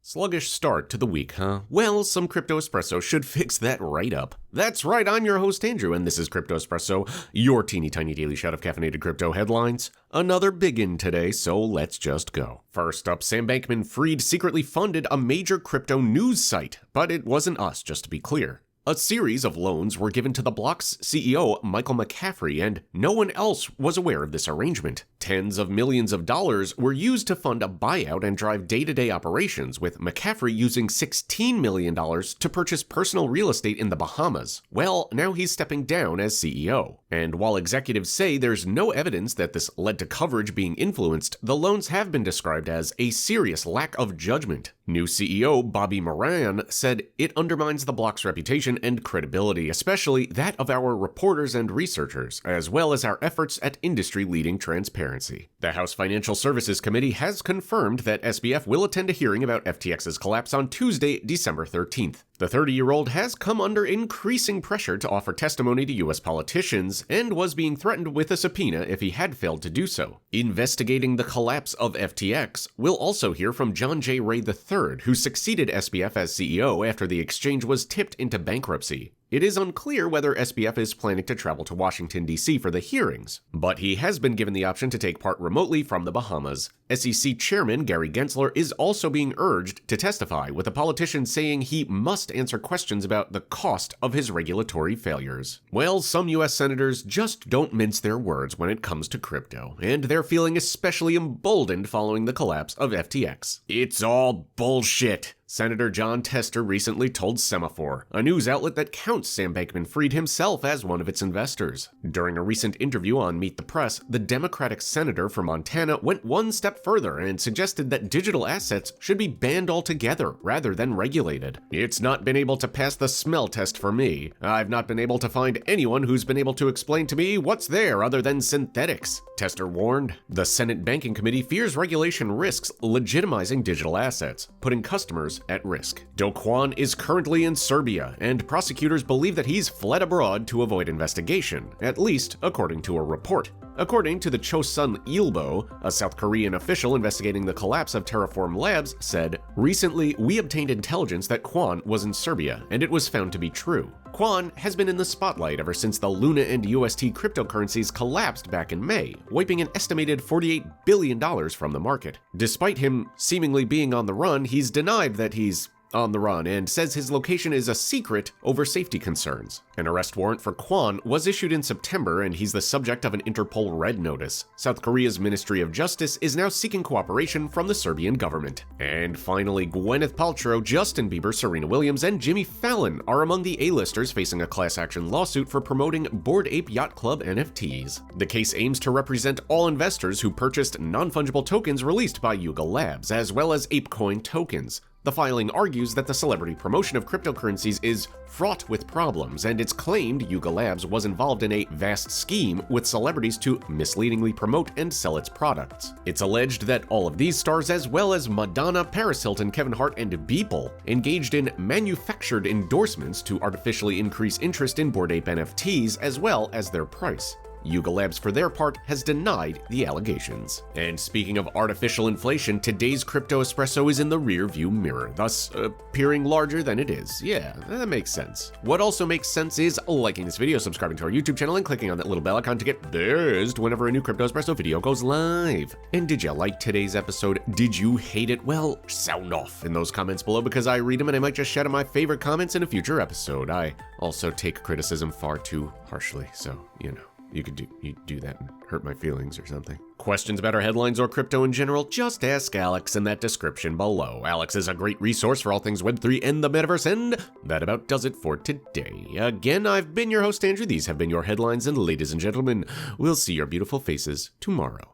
Sluggish start to the week, huh? Well, some Crypto Espresso should fix that right up. That's right, I'm your host Andrew, and this is Crypto Espresso, your teeny tiny daily shot of caffeinated crypto headlines. Another biggin today, so let's just go. First up, Sam Bankman-Fried secretly funded a major crypto news site, but it wasn't us, just to be clear. A series of loans were given to the block's CEO, Michael McCaffrey, and no one else was aware of this arrangement. Tens of millions of dollars were used to fund a buyout and drive day-to-day operations, with McCaffrey using $16 million to purchase personal real estate in the Bahamas. Well, now he's stepping down as CEO. And while executives say there's no evidence that this led to coverage being influenced, the loans have been described as a serious lack of judgment. New CEO Bobby Moran said it undermines the block's reputation and credibility, especially that of our reporters and researchers, as well as our efforts at industry-leading transparency. The House Financial Services Committee has confirmed that SBF will attend a hearing about FTX's collapse on Tuesday, December 13th. The 30-year-old has come under increasing pressure to offer testimony to U.S. politicians and was being threatened with a subpoena if he had failed to do so. Investigating the collapse of FTX, we'll also hear from John J. Ray III, who succeeded SBF as CEO after the exchange was tipped into bankruptcy. It is unclear whether SBF is planning to travel to Washington, D.C. for the hearings, but he has been given the option to take part remotely from the Bahamas. SEC Chairman Gary Gensler is also being urged to testify, with a politician saying he must answer questions about the cost of his regulatory failures. Well, some U.S. senators just don't mince their words when it comes to crypto, and they're feeling especially emboldened following the collapse of FTX. It's all bullshit. Senator Jon Tester recently told Semaphore, a news outlet that counts Sam Bankman-Fried himself as one of its investors. During a recent interview on Meet the Press, the Democratic senator from Montana went one step further and suggested that digital assets should be banned altogether rather than regulated. It's not been able to pass the smell test for me. I've not been able to find anyone who's been able to explain to me what's there other than synthetics, Tester warned. The Senate Banking Committee fears regulation risks legitimizing digital assets, putting customers at risk. Kwon is currently in Serbia, and prosecutors believe that he's fled abroad to avoid investigation, at least according to a report. According to the Chosun Ilbo, a South Korean official investigating the collapse of Terraform Labs said, "Recently, we obtained intelligence that Kwon was in Serbia, and it was found to be true." Kwon has been in the spotlight ever since the Luna and UST cryptocurrencies collapsed back in May, wiping an estimated $48 billion from the market. Despite him seemingly being on the run, he's denied that he's on the run and says his location is a secret over safety concerns. An arrest warrant for Kwon was issued in September, and he's the subject of an Interpol Red Notice. South Korea's Ministry of Justice is now seeking cooperation from the Serbian government. And finally, Gwyneth Paltrow, Justin Bieber, Serena Williams, and Jimmy Fallon are among the A-listers facing a class action lawsuit for promoting Bored Ape Yacht Club NFTs. The case aims to represent all investors who purchased non-fungible tokens released by Yuga Labs, as well as ApeCoin tokens. The filing argues that the celebrity promotion of cryptocurrencies is fraught with problems, and it's claimed Yuga Labs was involved in a vast scheme with celebrities to misleadingly promote and sell its products. It's alleged that all of these stars, as well as Madonna, Paris Hilton, Kevin Hart, and Beeple, engaged in manufactured endorsements to artificially increase interest in Bored Ape NFTs as well as their price. Yuga Labs, for their part, has denied the allegations. And speaking of artificial inflation, today's Crypto Espresso is in the rear-view mirror, thus appearing larger than it is. Yeah, that makes sense. What also makes sense is liking this video, subscribing to our YouTube channel, and clicking on that little bell icon to get buzzed whenever a new Crypto Espresso video goes live. And did you like today's episode? Did you hate it? Well, sound off in those comments below, because I read them and I might just shout out my favorite comments in a future episode. I also take criticism far too harshly, so, you know. You do that and hurt my feelings or something. Questions about our headlines or crypto in general? Just ask Alex in that description below. Alex is a great resource for all things Web3 and the metaverse, and that about does it for today. Again, I've been your host, Andrew. These have been your headlines, and ladies and gentlemen, we'll see your beautiful faces tomorrow.